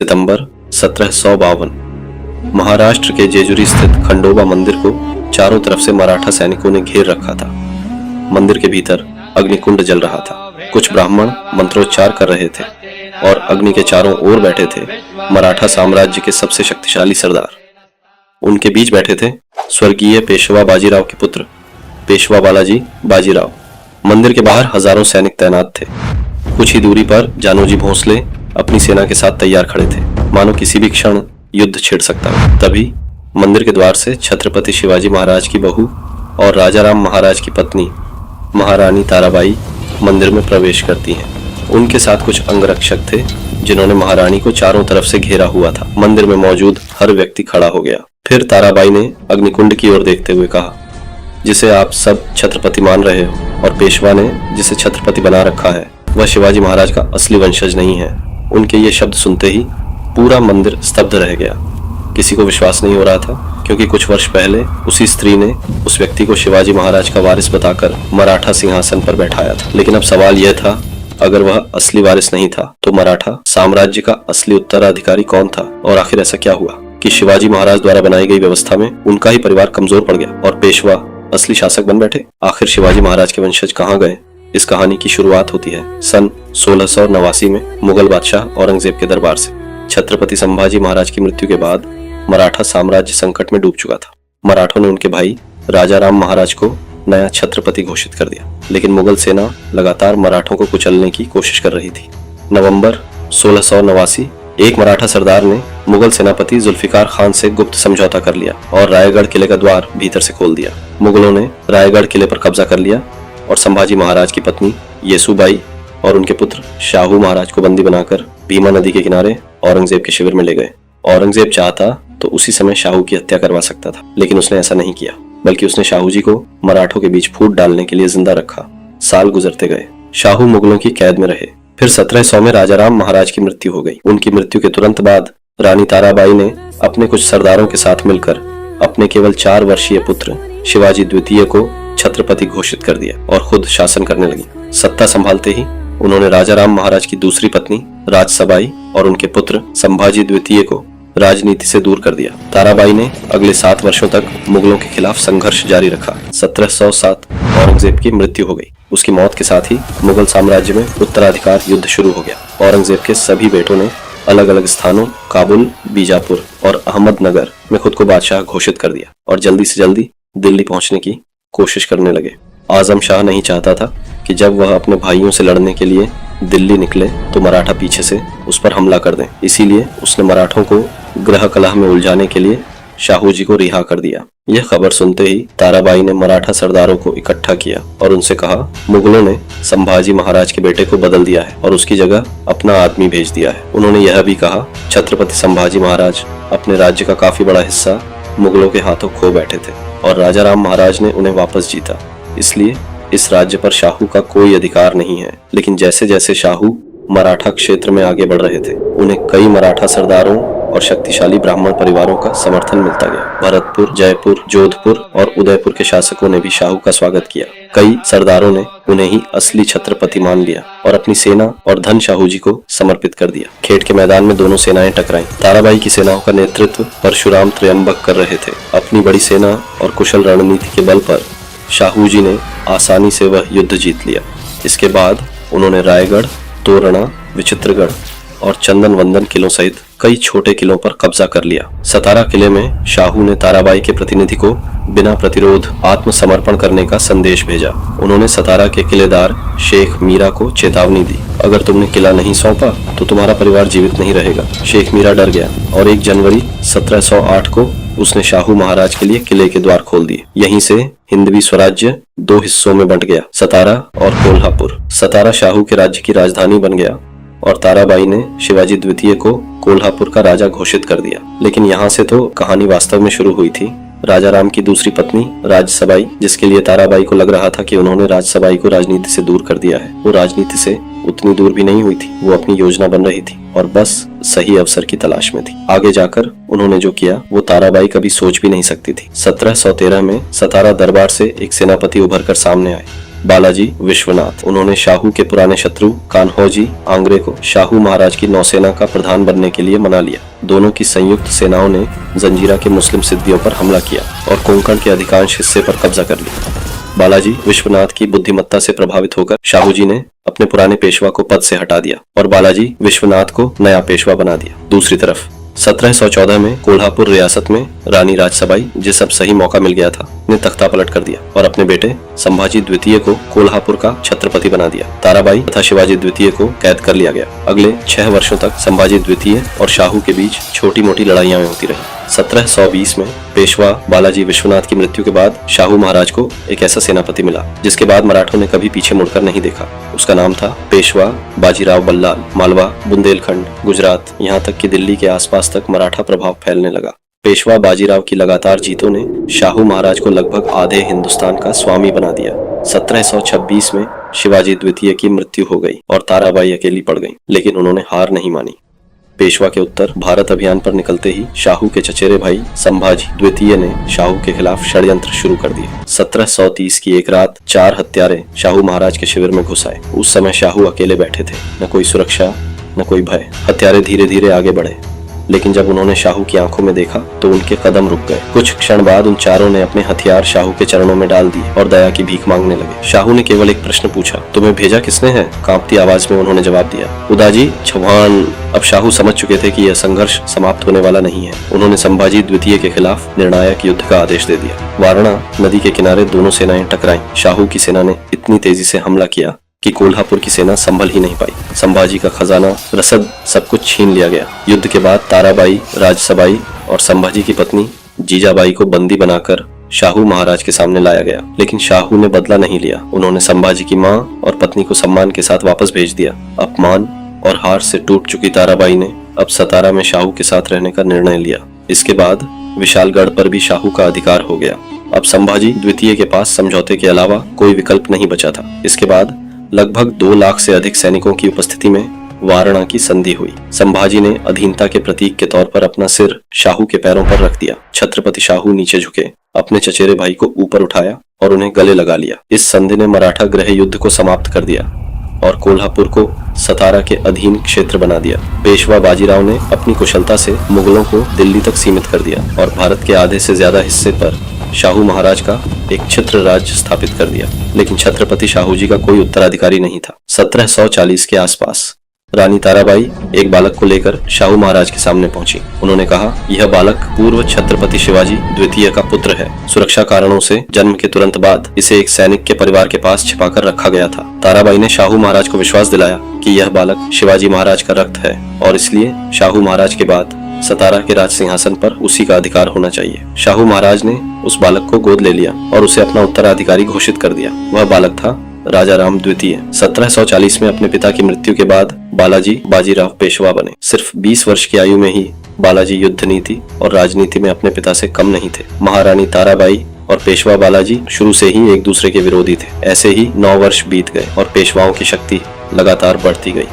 सितंबर 1752 महाराष्ट्र के जेजुरी स्थित खंडोबा मंदिर को चारों तरफ से मराठा सैनिकों ने घेर रखा था। मंदिर के भीतर अग्निकुंड जल रहा था। कुछ ब्राह्मण मंत्रोच्चार कर रहे थे और अग्नि के चारों ओर बैठे थे मराठा साम्राज्य के सबसे शक्तिशाली सरदार। उनके बीच बैठे थे स्वर्गीय पेशवा बाजीराव के पुत्र पेशवा बालाजी बाजीराव। मंदिर के बाहर हजारों सैनिक तैनात थे। कुछ ही दूरी पर जानोजी भोंसले अपनी सेना के साथ तैयार खड़े थे, मानो किसी भी क्षण युद्ध छिड़ सकता है। तभी मंदिर के द्वार से छत्रपति शिवाजी महाराज की बहू और राजाराम महाराज की पत्नी महारानी ताराबाई मंदिर में प्रवेश करती हैं। उनके साथ कुछ अंगरक्षक थे जिन्होंने महारानी को चारों तरफ से घेरा हुआ था। मंदिर में मौजूद हर व्यक्ति खड़ा हो गया। फिर ताराबाई ने अग्निकुंड की ओर देखते हुए कहा, जिसे आप सब छत्रपति मान रहे हो और पेशवा ने जिसे छत्रपति बना रखा है, वह शिवाजी महाराज का असली वंशज नहीं है। उनके ये शब्द सुनते ही पूरा मंदिर स्तब्ध रह गया। किसी को विश्वास नहीं हो रहा था, क्योंकि कुछ वर्ष पहले उसी स्त्री ने उस व्यक्ति को शिवाजी महाराज का वारिस बताकर मराठा सिंहासन पर बैठाया था। लेकिन अब सवाल यह था, अगर वह असली वारिस नहीं था तो मराठा साम्राज्य का असली उत्तराधिकारी कौन था? और आखिर ऐसा क्या हुआ कि शिवाजी महाराज द्वारा बनाई गई व्यवस्था में उनका ही परिवार कमजोर पड़ गया और पेशवा असली शासक बन बैठे? आखिर शिवाजी महाराज के वंशज कहाँ गए? इस कहानी की शुरुआत होती है सन 1689 में मुगल बादशाह औरंगजेब के दरबार से। छत्रपति संभाजी महाराज की मृत्यु के बाद मराठा साम्राज्य संकट में डूब चुका था। मराठों ने उनके भाई राजाराम महाराज को नया छत्रपति घोषित कर दिया, लेकिन मुगल सेना लगातार मराठों को कुचलने की कोशिश कर रही थी। नवंबर 1689 एक मराठा सरदार ने मुगल सेनापति जुल्फिकार खान से गुप्त समझौता कर लिया और रायगढ़ किले का द्वार भीतर से खोल दिया। मुगलों ने रायगढ़ किले पर कब्जा कर लिया और संभाजी महाराज की पत्नी येसुबाई और उनके पुत्र शाहू महाराज को बंदी बनाकर भीमा नदी के किनारे औरंगजेब के शिविर में ले गए। औरंगजेब चाहता तो उसी समय शाहू की हत्या करवा सकता था, लेकिन उसने ऐसा नहीं किया, बल्कि उसने शाहू जी को मराठों के बीच फूट डालने के लिए जिंदा रखा। साल गुजरते गए, शाहू मुगलों की कैद में रहे। फिर 1700 में राजाराम महाराज की मृत्यु हो गई। उनकी मृत्यु के तुरंत बाद रानी ताराबाई ने अपने कुछ सरदारों के साथ मिलकर अपने केवल 4 वर्षीय पुत्र शिवाजी द्वितीय को छत्रपति घोषित कर दिया और खुद शासन करने लगी। सत्ता संभालते ही उन्होंने राजाराम महाराज की दूसरी पत्नी राजसबाई और उनके पुत्र संभाजी द्वितीय को राजनीति से दूर कर दिया। ताराबाई ने अगले 7 वर्षों तक मुगलों के खिलाफ संघर्ष जारी रखा। 1707 औरंगजेब की मृत्यु हो गई। उसकी मौत के साथ ही मुगल साम्राज्य में उत्तराधिकार युद्ध शुरू हो गया। औरंगजेब के सभी बेटों ने अलग अलग स्थानों काबुल, बीजापुर और अहमदनगर में खुद को बादशाह घोषित कर दिया और जल्दी से जल्दी दिल्ली पहुंचने की कोशिश करने लगे। आजम शाह नहीं चाहता था कि जब वह अपने भाइयों से लड़ने के लिए दिल्ली निकले तो मराठा पीछे से उस पर हमला कर दें। इसीलिए उसने मराठों को गृह कलह में उलझाने के लिए शाहू जी को रिहा कर दिया। यह खबर सुनते ही ताराबाई ने मराठा सरदारों को इकट्ठा किया और उनसे कहा, मुगलों ने संभाजी महाराज के बेटे को बदल दिया है और उसकी जगह अपना आदमी भेज दिया है। उन्होंने यह भी कहा, छत्रपति संभाजी महाराज अपने राज्य का काफी बड़ा हिस्सा मुगलों के हाथों खो बैठे थे और राजाराम महाराज ने उन्हें वापस जीता, इसलिए इस राज्य पर शाहू का कोई अधिकार नहीं है। लेकिन जैसे जैसे शाहू मराठा क्षेत्र में आगे बढ़ रहे थे, उन्हें कई मराठा सरदारों और शक्तिशाली ब्राह्मण परिवारों का समर्थन मिलता गया। भरतपुर, जयपुर, जोधपुर और उदयपुर के शासकों ने भी शाहू का स्वागत किया। कई सरदारों ने उन्हें ही असली छत्रपति मान लिया और अपनी सेना और धन शाहू जी को समर्पित कर दिया। खेत के मैदान में दोनों सेनाएं टकराईं। ताराबाई की सेनाओं का नेतृत्व परशुराम त्र्यंबक कर रहे थे। अपनी बड़ी सेना और कुशल रणनीति के बल पर शाहू जी ने आसानी से वह युद्ध जीत लिया। इसके बाद उन्होंने रायगढ़, तोरणा, विचित्रगढ़ और चंदन वंदन किलों सहित कई छोटे किलों पर कब्जा कर लिया। सतारा किले में शाहू ने ताराबाई के प्रतिनिधि को बिना प्रतिरोध आत्मसमर्पण करने का संदेश भेजा। उन्होंने सतारा के किलेदार शेख मीरा को चेतावनी दी, अगर तुमने किला नहीं सौंपा तो तुम्हारा परिवार जीवित नहीं रहेगा। शेख मीरा डर गया और 1 जनवरी 1708 को उसने शाहू महाराज के लिए किले के द्वार खोल दिए। यहीं से हिंदवी स्वराज्य 2 हिस्सों में बंट गया, सतारा और कोल्हापुर। सतारा शाहू के राज्य की राजधानी बन गया और ताराबाई ने शिवाजी द्वितीय को कोल्हापुर का राजा घोषित कर दिया। लेकिन यहाँ से तो कहानी वास्तव में शुरू हुई थी। राजाराम की दूसरी पत्नी राजसबाई, जिसके लिए ताराबाई को लग रहा था कि उन्होंने राजसबाई को राजनीति से दूर कर दिया है, वो राजनीति से उतनी दूर भी नहीं हुई थी। वो अपनी योजना बन रही थी और बस सही अवसर की तलाश में थी। आगे जाकर उन्होंने जो किया वो ताराबाई कभी सोच भी नहीं सकती थी। 1713 में सतारा दरबार से एक सेनापति उभर कर सामने आए। बालाजी विश्वनाथ। उन्होंने शाहू के पुराने शत्रु कान्होजी आंग्रे को शाहू महाराज की नौसेना का प्रधान बनने के लिए मना लिया। दोनों की संयुक्त सेनाओं ने जंजीरा के मुस्लिम सिद्दियों पर हमला किया और कोंकण के अधिकांश हिस्से पर कब्जा कर लिया। बालाजी विश्वनाथ की बुद्धिमत्ता से प्रभावित होकर शाहू जी ने अपने पुराने पेशवा को पद से हटा दिया और बालाजी विश्वनाथ को नया पेशवा बना दिया। दूसरी तरफ 1714 में कोल्हापुर रियासत में रानी राजसबाई, जिसे अब सही मौका मिल गया था, ने तख्ता पलट कर दिया और अपने बेटे संभाजी द्वितीय को कोल्हापुर का छत्रपति बना दिया। ताराबाई तथा शिवाजी द्वितीय को कैद कर लिया गया। अगले 6 वर्षों तक संभाजी द्वितीय और शाहू के बीच छोटी मोटी लड़ाइयां होती रही। 1720 में पेशवा बालाजी विश्वनाथ की मृत्यु के बाद शाहू महाराज को एक ऐसा सेनापति मिला जिसके बाद मराठों ने कभी पीछे मुड़कर नहीं देखा। उसका नाम था पेशवा बाजीराव बल्लाल। मालवा, बुंदेलखंड, गुजरात, यहाँ तक कि दिल्ली के आसपास तक मराठा प्रभाव फैलने लगा। पेशवा बाजीराव की लगातार जीतों ने शाहू महाराज को लगभग आधे हिंदुस्तान का स्वामी बना दिया। 1726 में शिवाजी द्वितीय की मृत्यु हो गई और ताराबाई अकेली पड़ गईं, लेकिन उन्होंने हार नहीं मानी। पेशवा के उत्तर भारत अभियान पर निकलते ही शाहू के चचेरे भाई संभाजी द्वितीय ने शाहू के खिलाफ षड्यंत्र शुरू कर दिए। 1730 की एक रात 4 हत्यारे शाहू महाराज के शिविर में घुस आए। उस समय शाहू अकेले बैठे थे, न कोई सुरक्षा न कोई भय। हत्यारे धीरे धीरे आगे बढ़े, लेकिन जब उन्होंने शाहू की आंखों में देखा तो उनके कदम रुक गए। कुछ क्षण बाद उन चारों ने अपने हथियार शाहू के चरणों में डाल दिए और दया की भीख मांगने लगे। शाहू ने केवल एक प्रश्न पूछा, तुम्हें भेजा किसने है? कांपती आवाज में उन्होंने जवाब दिया, उदाजी चौहान। अब शाहू समझ चुके थे कि यह संघर्ष समाप्त होने वाला नहीं है। उन्होंने संभाजी द्वितीय के खिलाफ निर्णायक युद्ध का आदेश दे दिया। वारणा नदी के किनारे दोनों सेनाएं टकराईं। शाहू की सेना ने इतनी तेजी से हमला किया कि कोल्हापुर की सेना संभल ही नहीं पाई। संभाजी का खजाना, रसद, सब कुछ छीन लिया गया। युद्ध के बाद ताराबाई, राजसबाई और संभाजी की पत्नी जीजाबाई को बंदी बनाकर शाहू महाराज के सामने लाया गया, लेकिन शाहू ने बदला नहीं लिया। उन्होंने संभाजी की मां और पत्नी को सम्मान के साथ वापस भेज दिया। अपमान और हार से टूट चुकी ताराबाई ने अब सतारा में शाहू के साथ रहने का निर्णय लिया। इसके बाद विशालगढ़ पर भी शाहू का अधिकार हो गया। अब संभाजी द्वितीय के पास समझौते के अलावा कोई विकल्प नहीं बचा था। इसके बाद लगभग 2 लाख से अधिक सैनिकों की उपस्थिति में वारणा की संधि हुई। संभाजी ने अधीनता के प्रतीक के तौर पर अपना सिर शाहू के पैरों पर रख दिया। छत्रपति शाहू नीचे झुके, अपने चचेरे भाई को ऊपर उठाया और उन्हें गले लगा लिया। इस संधि ने मराठा गृह युद्ध को समाप्त कर दिया और कोल्हापुर को सतारा के अधीन क्षेत्र बना दिया। पेशवा बाजीराव ने अपनी कुशलता से मुगलों को दिल्ली तक सीमित कर दिया और भारत के आधे से ज्यादा हिस्से पर शाहू महाराज का एक छत्र राज्य स्थापित कर दिया। लेकिन छत्रपति शाहू जी का कोई उत्तराधिकारी नहीं था। 1740 के आसपास रानी ताराबाई एक बालक को लेकर शाहू महाराज के सामने पहुंची। उन्होंने कहा, यह बालक पूर्व छत्रपति शिवाजी द्वितीय का पुत्र है। सुरक्षा कारणों से जन्म के तुरंत बाद इसे एक सैनिक के परिवार के पास छिपाकर रखा गया था। ताराबाई ने शाहू महाराज को विश्वास दिलाया कि यह बालक शिवाजी महाराज का रक्त है और इसलिए शाहू महाराज के बाद सतारा के राज सिंहासन पर उसी का अधिकार होना चाहिए। शाहू महाराज ने उस बालक को गोद ले लिया और उसे अपना उत्तराधिकारी घोषित कर दिया। वह बालक था राजा राम द्वितीय। 1740 में अपने पिता की मृत्यु के बाद बालाजी बाजीराव पेशवा बने। सिर्फ 20 वर्ष की आयु में ही बालाजी युद्ध नीति और राजनीति में अपने पिता से कम नहीं थे। महारानी ताराबाई और पेशवा बालाजी शुरू से ही एक दूसरे के विरोधी थे। ऐसे ही 9 वर्ष बीत गए और पेशवाओं की शक्ति लगातार बढ़ती गई।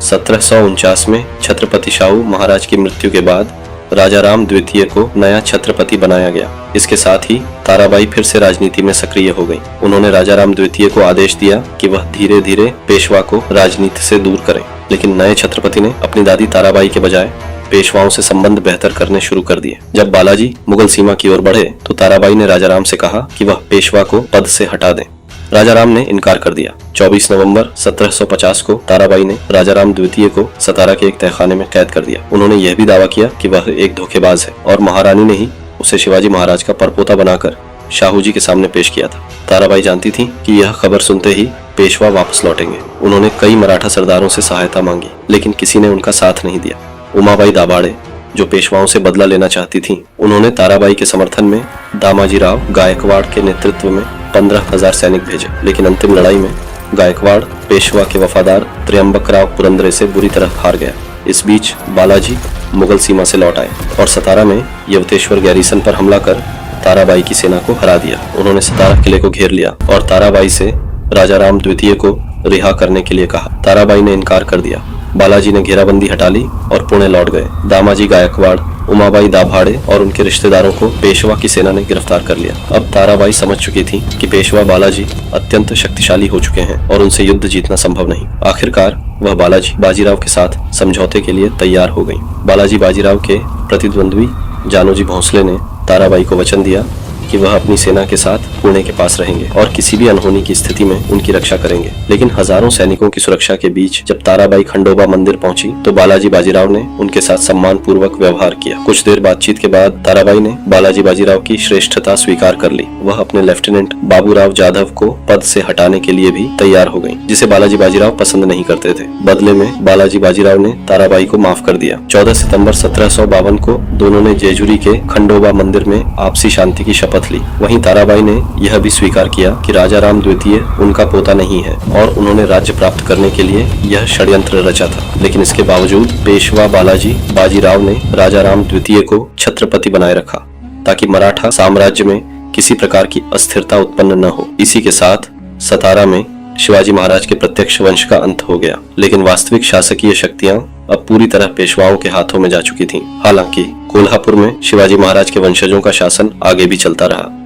1749 में छत्रपति शाहू महाराज की मृत्यु के बाद राजा राम द्वितीय को नया छत्रपति बनाया गया। इसके साथ ही ताराबाई फिर से राजनीति में सक्रिय हो गई। उन्होंने राजा राम द्वितीय को आदेश दिया कि वह धीरे धीरे पेशवा को राजनीति से दूर करें, लेकिन नए छत्रपति ने अपनी दादी ताराबाई के बजाय पेशवाओं से संबंध बेहतर करने शुरू कर दिए। जब बालाजी मुगल सीमा की ओर बढ़े तो ताराबाई ने राजा राम से कहा कि वह पेशवा को पद से हटा दें। राजा राम ने इनकार कर दिया। 24 नवंबर 1750 को ताराबाई ने राजा राम द्वितीय को सतारा के एक तहखाने में कैद कर दिया। उन्होंने यह भी दावा किया कि वह एक धोखेबाज है और महारानी ने ही उसे शिवाजी महाराज का परपोता बनाकर शाहू जी के सामने पेश किया था। ताराबाई जानती थी कि यह खबर सुनते ही पेशवा वापस लौटेंगे। उन्होंने कई मराठा सरदारों से सहायता मांगी, लेकिन किसी ने उनका साथ नहीं दिया। उमाबाई दाभाड़े, जो पेशवाओं से बदला लेना चाहती थी, उन्होंने ताराबाई के समर्थन में दामाजीराव गायकवाड़ के नेतृत्व में 15,000 सैनिक भेजे, लेकिन अंतिम लड़ाई में गायकवाड़ पेशवा के वफादार त्र्यंबकराव पुरंदरे से बुरी तरह हार गया। इस बीच बालाजी मुगल सीमा से लौट आए और सतारा में यवतेश्वर गैरीसन पर हमला कर ताराबाई की सेना को हरा दिया। उन्होंने सतारा किले को घेर लिया और ताराबाई से राजा राम द्वितीय को रिहा करने के लिए कहा। ताराबाई ने इनकार कर दिया। बालाजी ने घेराबंदी हटा ली और पुणे लौट गए। दामाजी गायकवाड़ उमाबाई दाभाडे और उनके रिश्तेदारों को पेशवा की सेना ने गिरफ्तार कर लिया। अब ताराबाई समझ चुकी थी कि पेशवा बालाजी अत्यंत शक्तिशाली हो चुके हैं और उनसे युद्ध जीतना संभव नहीं। आखिरकार वह बालाजी बाजीराव के साथ समझौते के लिए तैयार हो गई। बालाजी बाजीराव के प्रतिद्वंद्वी जानोजी भोंसले ने ताराबाई को वचन दिया कि वह अपनी सेना के साथ पुणे के पास रहेंगे और किसी भी अनहोनी की स्थिति में उनकी रक्षा करेंगे। लेकिन हजारों सैनिकों की सुरक्षा के बीच जब ताराबाई खंडोबा मंदिर पहुंची तो बालाजी बाजीराव ने उनके साथ सम्मान पूर्वक व्यवहार किया। कुछ देर बातचीत के बाद ताराबाई ने बालाजी बाजीराव की श्रेष्ठता स्वीकार कर ली। वह अपने लेफ्टिनेंट बाबूराव जाधव को पद से हटाने के लिए भी तैयार हो गयी, जिसे बालाजी बाजीराव पसंद नहीं करते थे। बदले में बालाजी बाजीराव ने ताराबाई को माफ कर दिया। 14 सितंबर 1752 को दोनों ने जेजुरी के खंडोबा मंदिर में आपसी शांति की शपथ ली। वहीं ताराबाई ने यह भी स्वीकार किया कि राजा राम द्वितीय उनका पोता नहीं है और उन्होंने राज्य प्राप्त करने के लिए यह षड्यंत्र रचा था। लेकिन इसके बावजूद पेशवा बालाजी बाजीराव ने राजा राम द्वितीय को छत्रपति बनाए रखा ताकि मराठा साम्राज्य में किसी प्रकार की अस्थिरता उत्पन्न न हो। इसी के साथ सतारा में शिवाजी महाराज के प्रत्यक्ष वंश का अंत हो गया। लेकिन वास्तविक शासकीय शक्तियां अब पूरी तरह पेशवाओं के हाथों में जा चुकी थीं। हालांकि कोल्हापुर में शिवाजी महाराज के वंशजों का शासन आगे भी चलता रहा।